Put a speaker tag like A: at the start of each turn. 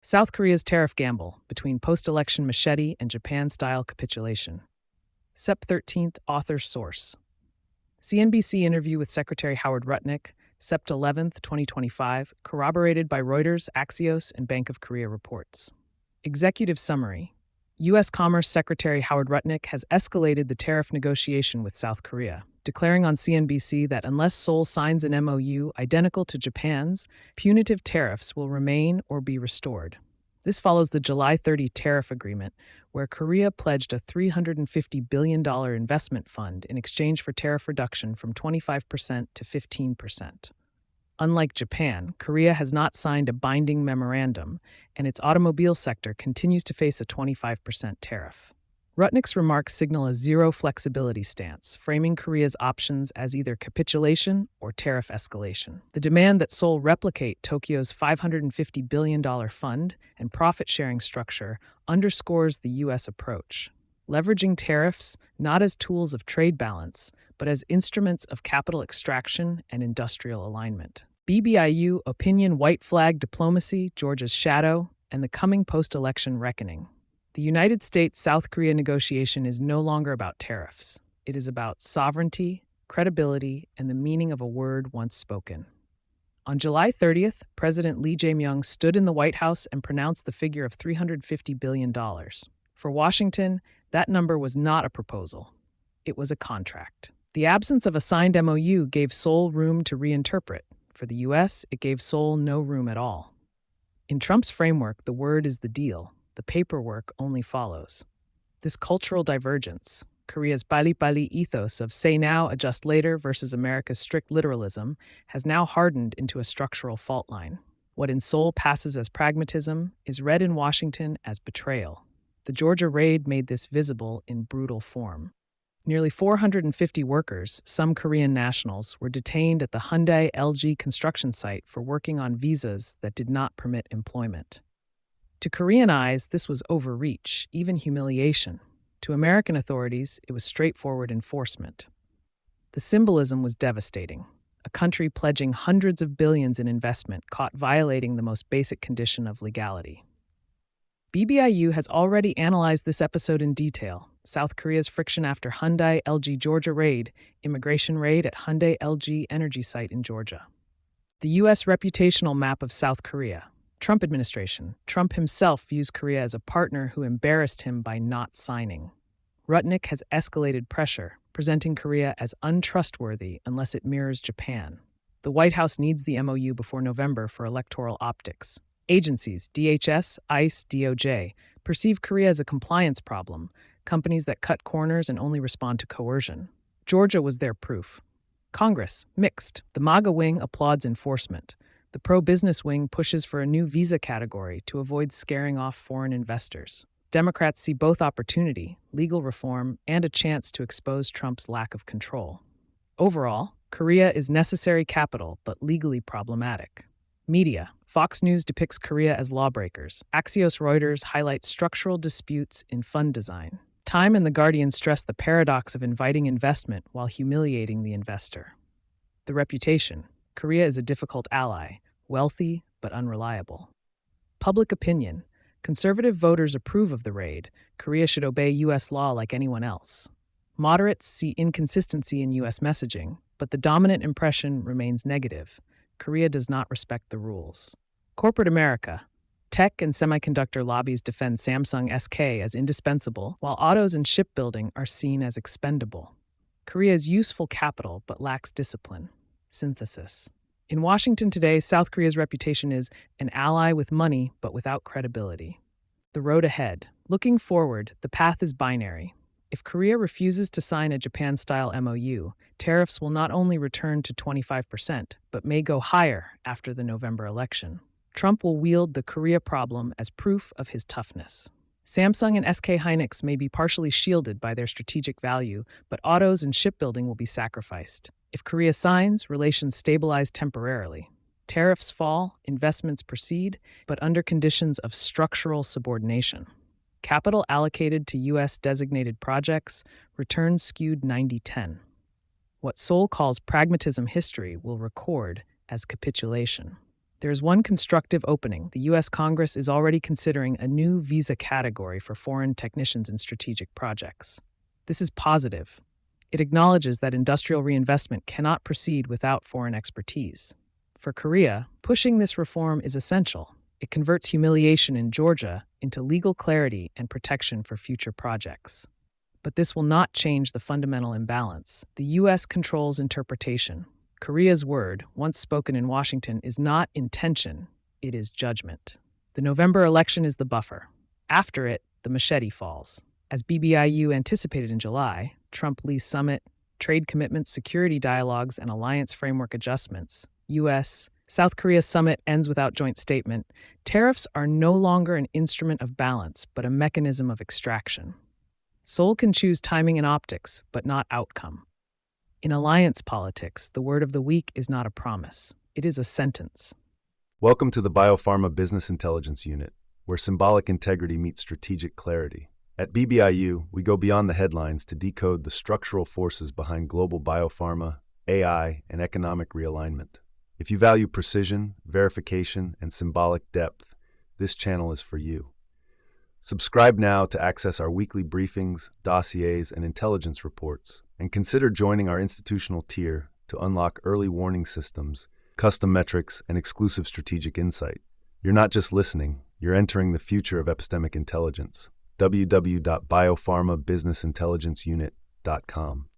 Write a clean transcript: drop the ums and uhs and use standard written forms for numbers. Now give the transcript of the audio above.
A: South Korea's tariff gamble between post-election Machete and Japan-style capitulation. Sep 13th author source. CNBC interview with Secretary Howard Rutnick, Sept 11th, 2025, corroborated by Reuters, Axios, and Bank of Korea reports. Executive summary. U.S. Commerce Secretary Howard Rutnick has escalated the tariff negotiation with South Korea, declaring on CNBC that unless Seoul signs an MoU identical to Japan's, punitive tariffs will remain or be restored. This follows the July 30 tariff agreement, where Korea pledged a $350 billion investment fund in exchange for tariff reduction from 25% to 15%. Unlike Japan, Korea has not signed a binding memorandum, and its automobile sector continues to face a 25% tariff. Rutnick's remarks signal a zero-flexibility stance, framing Korea's options as either capitulation or tariff escalation. The demand that Seoul replicate Tokyo's $550 billion fund and profit-sharing structure underscores the U.S. approach, leveraging tariffs not as tools of trade balance, but as instruments of capital extraction and industrial alignment. BBIU Opinion White Flag Diplomacy, Georgia's Shadow, and the Coming Post-Election Reckoning. The United States-South Korea negotiation is no longer about tariffs. It is about sovereignty, credibility, and the meaning of a word once spoken. On July 30th, President Lee Jae-myung stood in the White House and pronounced the figure of $350 billion. For Washington, that number was not a proposal. It was a contract. The absence of a signed MoU gave Seoul room to reinterpret. For the U.S., it gave Seoul no room at all. In Trump's framework, the word is the deal. The paperwork only follows. This cultural divergence, Korea's pali-pali ethos of say now, adjust later versus America's strict literalism, has now hardened into a structural fault line. What in Seoul passes as pragmatism is read in Washington as betrayal. The Georgia raid made this visible in brutal form. Nearly 450 workers, some Korean nationals, were detained at the Hyundai LG construction site for working on visas that did not permit employment. To Korean eyes, this was overreach, even humiliation. To American authorities, it was straightforward enforcement. The symbolism was devastating. A country pledging hundreds of billions in investment caught violating the most basic condition of legality. BBIU has already analyzed this episode in detail. South Korea's friction after Hyundai LG Georgia raid, immigration raid at Hyundai LG energy site in Georgia. The U.S. reputational map of South Korea. Trump administration. Trump himself views Korea as a partner who embarrassed him by not signing. Rutnick has escalated pressure, presenting Korea as untrustworthy unless it mirrors Japan. The White House needs the MoU before November for electoral optics. Agencies, DHS, ICE, DOJ, perceive Korea as a compliance problem, companies that cut corners and only respond to coercion. Georgia was their proof. Congress, mixed. The MAGA wing applauds enforcement. The pro-business wing pushes for a new visa category to avoid scaring off foreign investors. Democrats see both opportunity, legal reform, and a chance to expose Trump's lack of control. Overall, Korea is necessary capital but legally problematic. Media. Fox News depicts Korea as lawbreakers. Axios Reuters highlights structural disputes in fund design. Time and The Guardian stress the paradox of inviting investment while humiliating the investor. The reputation. Korea is a difficult ally, wealthy but unreliable. Public opinion. Conservative voters approve of the raid. Korea should obey U.S. law like anyone else. Moderates see inconsistency in U.S. messaging, but the dominant impression remains negative. Korea does not respect the rules. Corporate America. Tech and semiconductor lobbies defend Samsung SK as indispensable, while autos and shipbuilding are seen as expendable. Korea is useful capital but lacks discipline. Synthesis. In Washington today, South Korea's reputation is an ally with money but without credibility. The road ahead. Looking forward, the path is binary. If Korea refuses to sign a Japan-style MoU, tariffs will not only return to 25%, but may go higher after the November election. Trump will wield the Korea problem as proof of his toughness. Samsung and SK Hynix may be partially shielded by their strategic value, but autos and shipbuilding will be sacrificed. If Korea signs, relations stabilize temporarily. Tariffs fall, investments proceed, but under conditions of structural subordination. Capital allocated to U.S.-designated projects, returns skewed 90-10. What Seoul calls pragmatism history will record as capitulation. There is one constructive opening. The U.S. Congress is already considering a new visa category for foreign technicians in strategic projects. This is positive. It acknowledges that industrial reinvestment cannot proceed without foreign expertise. For Korea, pushing this reform is essential. It converts humiliation in Georgia into legal clarity and protection for future projects. But this will not change the fundamental imbalance. The U.S. controls interpretation. Korea's word, once spoken in Washington, is not intention, it is judgment. The November election is the buffer. After it, the machete falls. As BBIU anticipated in July, Trump-Lee summit, trade commitments, security dialogues, and alliance framework adjustments, U.S. South Korea summit ends without joint statement. Tariffs are no longer an instrument of balance, but a mechanism of extraction. Seoul can choose timing and optics, but not outcome. In alliance politics, the word of the week is not a promise. It is a sentence.
B: Welcome to the BioPharma Business Intelligence Unit, where symbolic integrity meets strategic clarity. At BBIU, we go beyond the headlines to decode the structural forces behind global biopharma, AI, and economic realignment. If you value precision, verification, and symbolic depth, this channel is for you. Subscribe now to access our weekly briefings, dossiers, and intelligence reports, and consider joining our institutional tier to unlock early warning systems, custom metrics, and exclusive strategic insight. You're not just listening, you're entering the future of epistemic intelligence. www.biopharmabusinessintelligenceunit.com